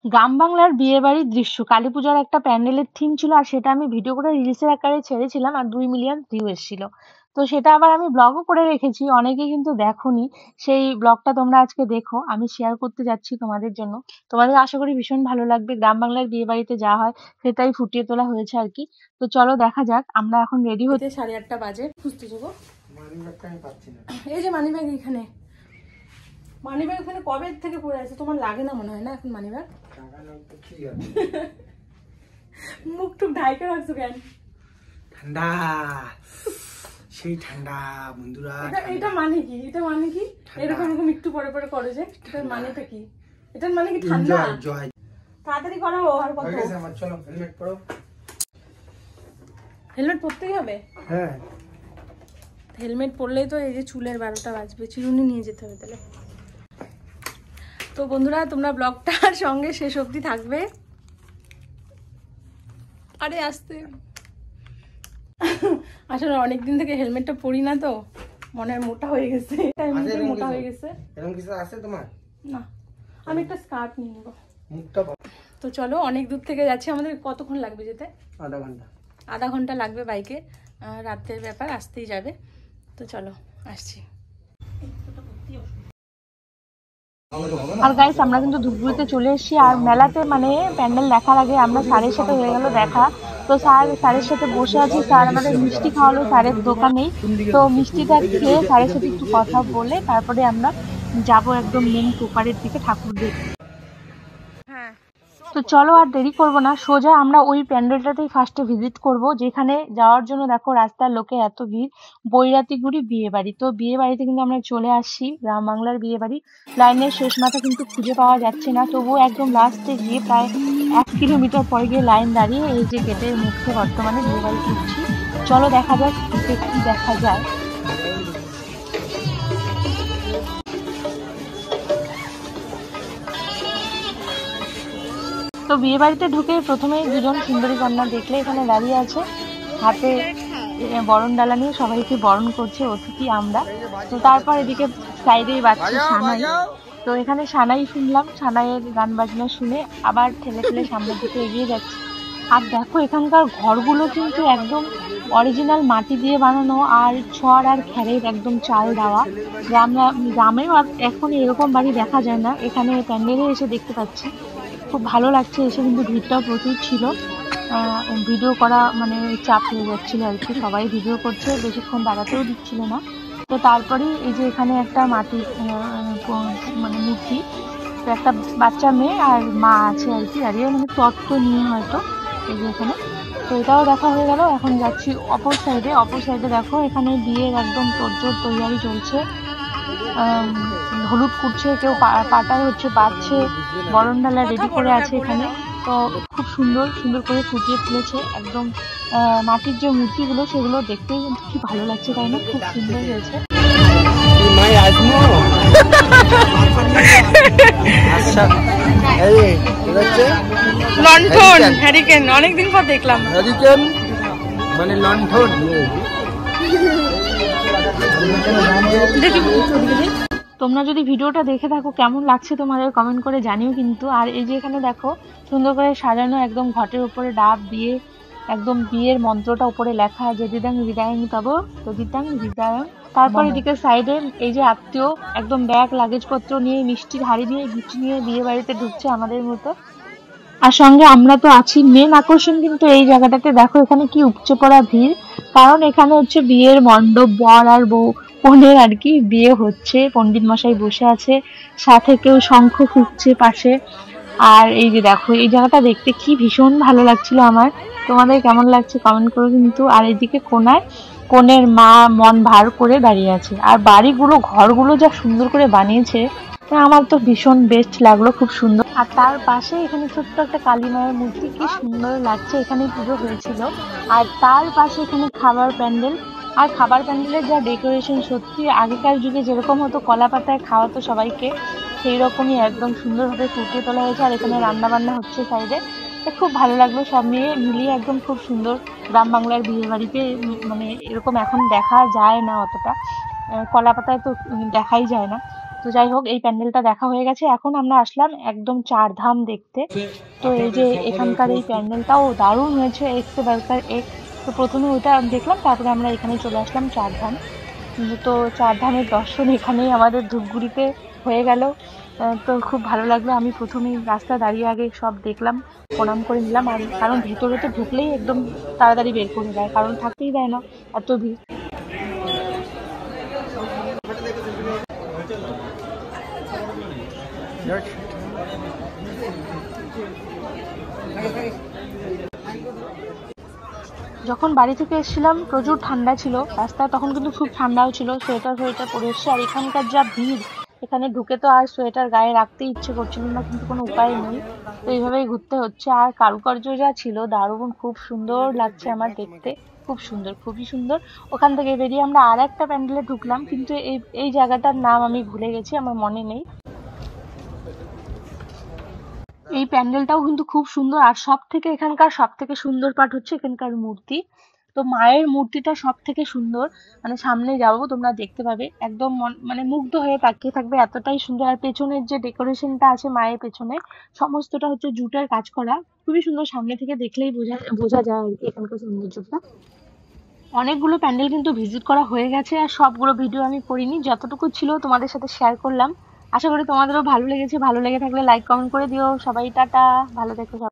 গ্রাম বাংলার বিয়ে বাড়ির দৃশ্য কালী পূজার একটা প্যান্ডেলের থিম ছিল আর সেটা আমি ভিডিও করে রিলসের আকারে ছেড়েছিলাম আর 2 মিলিয়ন ভিউ এসেছিল। তো সেটা আবার আমি ব্লগও করে রেখেছি, অনেকে কিন্তু দেখোনি। সেই ব্লগটা তোমরা আজকে দেখো, আমি শেয়ার করতে যাচ্ছি তোমাদের জন্য। তোমাদের আশা করি ভীষণ ভালো লাগবে। গ্রাম বাংলার বিয়ে বাড়িতে যা হয় সেটাই ফুটিয়ে তোলা হয়েছে আর কি। তো চলো দেখা যাক, আমরা এখন রেডি হতে। 8:30 বাজে, খুঁজতে যাবো। এই যে মানি ব্যাগ এখানে, মানি ব্যাগ ওখানে কবে থেকে পড়ে আছে, তোমার লাগে না মনে হয় না এখন মানি ব্যাগ? মুখ টুক ঢাইকে রাখছো কেন? ঠান্ডা, সেই ঠান্ডা বন্ধুরা। এটা মানে কি? এটা মানে কি এরকম এরকম একটু পরে পরে করে যে? এটার মানেটা কি? এটার মানে কি ঠান্ডা? জয় তাড়াতাড়ি করো। আর কত? চলো হেলমেট পরো। হেলমেট পরতেই হবে? হ্যাঁ, হেলমেট পরলেই তো এই যে চুলের 12টা বাজবে, চিরুনি নিয়ে যেতে হবে তাহলে। তো বন্ধুরা তোমরা ব্লগটার সঙ্গে শেষ অবধি থাকবে। আরে আসতে আসলে অনেকদিন থেকে হেলমেটটা পরি না, তো মনে হয় মোটা হয়ে গেছে। মোটা হয়ে গেছে। এরকম কিছু আছে তোমার? না, আমি একটা স্কার্ফ নিয়ে নেবো। মুখটা তো চলো, অনেক দূর থেকে যাচ্ছি। আমাদের কতক্ষণ লাগবে যেতে? আধা ঘন্টা। আধা ঘন্টা লাগবে বাইকে। রাতের ব্যাপার, আসতেই যাবে। তো চলো আসছি। আর গাইস আমরা কিন্তু ধূপগুড়িতে চলে এসেছি। আর মেলাতে মানে প্যান্ডেল দেখার আগে আমরা স্যারের সাথে হয়ে গেল দেখা। তো স্যারের সাথে বসে আছি। স্যার আমাদের মিষ্টি খাওয়ালো স্যারের দোকানেই। তো মিষ্টিটা খেয়ে স্যারের সাথে একটু কথা বলে তারপরে আমরা যাবো একদম মেন প্রপারের দিকে ঠাকুর দেখতে। হ্যাঁ, তো চলো আর দেরি করব না, সোজা আমরা ওই প্যান্ডেলটাতেই ফার্স্টে ভিজিট করব, যেখানে যাওয়ার জন্য দেখো রাস্তার লোকে এত ভিড়। বৈরাতিগুড়ি বিয়ে বাড়ি। তো বিয়ে বাড়িতে কিন্তু আমরা চলে আসছি, গ্রাম বাংলার বিয়ে বাড়ি। লাইনের শেষ মাথা কিন্তু খুঁজে পাওয়া যাচ্ছে না, তবুও একদম লাস্টে গিয়ে প্রায় 1 কিলোমিটার পরে গিয়ে লাইন দাঁড়িয়ে এই যে গেটের মুখে বর্তমানে বিয়ে বাড়ি ঢুকছি। চলো দেখা যাক কি দেখা যায়। তো বিয়ে বাড়িতে ঢুকে প্রথমেই দুজন সুন্দরী কন্যা দেখলে এখানে দাঁড়িয়ে আছে, হাতে বরণ ডালা নিয়ে সবাইকে বরণ করছে অতিথি আমরা। তো তারপর এদিকে সাইডেই বাজছে সানাই। তো এখানে সানাই শুনলাম, সানাইয়ের গান বাজনা শুনে আবার ঠেলে ঠেলে সামনের দিকে এগিয়ে যাচ্ছে। আর দেখো এখানকার ঘরগুলো কিন্তু একদম অরিজিনাল মাটি দিয়ে বানানো, আর ছড় আর খ্যারের একদম চাল দেওয়া। গ্রামেও এখন এরকম বাড়ি দেখা যায় না, এখানে প্যান্ডেলে এসে দেখতে পাচ্ছি। খুব ভালো লাগছে এসে, কিন্তু ভিড়টাও প্রচুর ছিল। ভিডিও করা মানে চাপ হয়ে যাচ্ছিল আর কি, সবাই ভিডিও করছে, বেশিক্ষণ দাঁড়াতেও দিচ্ছিল না। তো তারপরে এই যে এখানে একটা মাটির মানে মূর্তি, তো একটা বাচ্চা মেয়ে আর মা আছে আর কি দাঁড়িয়ে, মানে তত্ত্ব নিয়ে হয়তো এই যে এখানে। তো এটাও দেখা হয়ে গেল। এখন যাচ্ছি অপর সাইডে। অপর সাইডে দেখো এখানে বিয়ের একদম তোড়জোড় তৈয়ারি চলছে। হলুদ কুড়ছে, কেউ পাটায় হচ্ছে বাঁধছে, বরণ ডালা রেডি করে আছে এখানে। তো খুব সুন্দর সুন্দর করে ফুটিয়ে তুলেছে একদম। মাটির যে মূর্তিগুলো সেগুলো দেখতেই কিন্তু কি ভালো লাগছে, তাই না? খুব সুন্দর হয়েছে। লণ্ঠন, হ্যারিকেন, অনেকদিন পর দেখলাম হ্যারিকেন মানে লণ্ঠন। তোমরা যদি ভিডিওটা দেখে থাকো কেমন লাগছে তোমাদের কমেন্ট করে জানিও কিন্তু। আর এই যে এখানে দেখো সুন্দর করে সাজানো, একদম ঘটের উপরে ডাব দিয়ে একদম বিয়ের মন্ত্রটা উপরে লেখা, যদিদাং হৃদয়ং তব তদিদাং হৃদয়ং। তারপর এদিকে সাইডে এই যে আত্মীয় একদম ব্যাগ লাগেজ পত্র নিয়ে, মিষ্টির হাড়ি নিয়ে, গিফট নিয়ে বিয়ে বাড়িতে ঢুকছে আমাদের মতো। আর সঙ্গে আমরা তো আছি। মেন আকর্ষণ কিন্তু এই জায়গাটাতে দেখো, এখানে কি উপচে পড়া ভিড়, কারণ এখানে হচ্ছে বিয়ের মণ্ডপ, বর আর বউ কনের আর কি বিয়ে হচ্ছে। পণ্ডিত মশাই বসে আছে, সাথে কেউ শঙ্খ ফুঁকছে পাশে। আর এই যে দেখো এই জায়গাটা দেখতে কি ভীষণ ভালো লাগছিল আমার। তোমাদের কেমন লাগছে কমেন্ট করো কিন্তু। আর এদিকে কোনায় কনের মা মন ভার করে দাঁড়িয়ে আছে। আর বাড়িগুলো, ঘরগুলো যা সুন্দর করে বানিয়েছে, আমার তো ভীষণ বেস্ট লাগলো, খুব সুন্দর। আর তার পাশে এখানে ছোট্ট একটা কালী মায়ের মূর্তি, কি সুন্দর লাগছে। এখানে পুজো হয়েছিল। আর তার পাশে এখানে খাবার প্যান্ডেল। আর খাবার প্যান্ডেলের যা ডেকোরেশন, সত্যি আগেকার যুগে যেরকম হতো কলা পাতায় খাওয়াতো সবাইকে, সেই রকমই একদম সুন্দরভাবে ফুটিয়ে তোলা হয়েছে। আর এখানে রান্না বান্না হচ্ছে সাইডে। খুব ভালো লাগলো, সব মিলিয়ে একদম খুব সুন্দর। গ্রাম বাংলার বিয়ে বাড়িতে মানে এরকম এখন দেখা যায় না অতটা, কলা পাতায় তো দেখাই যায় না। তো তো যাই হোক, এই প্যান্ডেলটা দেখা হয়ে গেছে। এখন আমরা আসলাম একদম চারধাম দেখতে। তো এই যে এখানকার এই প্যান্ডেলটাও দারুণ হয়েছে, এক্স বার্কার এক্স। তো প্রথমে ওইটা দেখলাম, তারপরে আমরা এখানে চলে আসলাম চারধাম। তো চারধামের দর্শন এখানেই আমাদের ধূপগুড়িতে হয়ে গেল। তো খুব ভালো লাগলো। আমি প্রথমেই রাস্তা দাঁড়িয়ে আগে সব দেখলাম, প্রণাম করে নিলাম। আর কারণ ভেতরে তো ঢুকলেই একদম তাড়াতাড়ি বের করে দেয়, কারণ থাকতেই দেয় না, এত ভিড়। যখন বাড়ি থেকে এসেছিলাম প্রচুর ঠান্ডা ছিল রাস্তা, তখন কিন্তু খুব ঠান্ডাও ছিল, সোয়েটার সোয়েটার পরে এসেছি। আর এখানকার যা ভিড়, এখানে ঢুকে তো আর সোয়েটার গায়ে রাখতে ইচ্ছে করছিল না, কিন্তু কোনো উপায় নেই, তো এইভাবেই ঘুরতে হচ্ছে। আর কারুকার্য যা ছিল দারুণ, খুব সুন্দর লাগছে আমার দেখতে, খুব সুন্দর, খুবই সুন্দর। ওখান থেকে বেরিয়ে আমরা আর একটা প্যান্ডেলে ঢুকলাম, কিন্তু এই এই জায়গাটার নাম আমি ভুলে গেছি, আমার মনে নেই। এই প্যান্ডেলটাও কিন্তু খুব সুন্দর। আর এখানকার সব থেকে সুন্দর পার্ট হচ্ছে এখানকার মূর্তি। তো মায়ের মূর্তিটা সব থেকে সুন্দর, মানে সামনে যাবো তোমরা দেখতে পাবে, একদম মানে মুগ্ধ হয়ে তাকিয়ে থাকবে, এতটাই সুন্দর। আর পেছনের যে ডেকোরেশনটা আছে মায়ের পেছনে, সমস্তটা হচ্ছে জুটের কাজ করা, খুবই সুন্দর। সামনে থেকে দেখলেই বোঝা বোঝা যায় আর কি এখানকার সৌন্দর্যটা। অনেকগুলো প্যান্ডেল কিন্তু ভিজিট করা হয়ে গেছে, আর সবগুলো ভিডিও আমি করিনি, যতটুকু ছিল তোমাদের সাথে শেয়ার করলাম। আশা করি তোমাদেরও ভালো লেগেছে। ভালো লেগে থাকলে লাইক কমেন্ট করে দিও। সবাই টাটা, ভালো থেকো সবাই।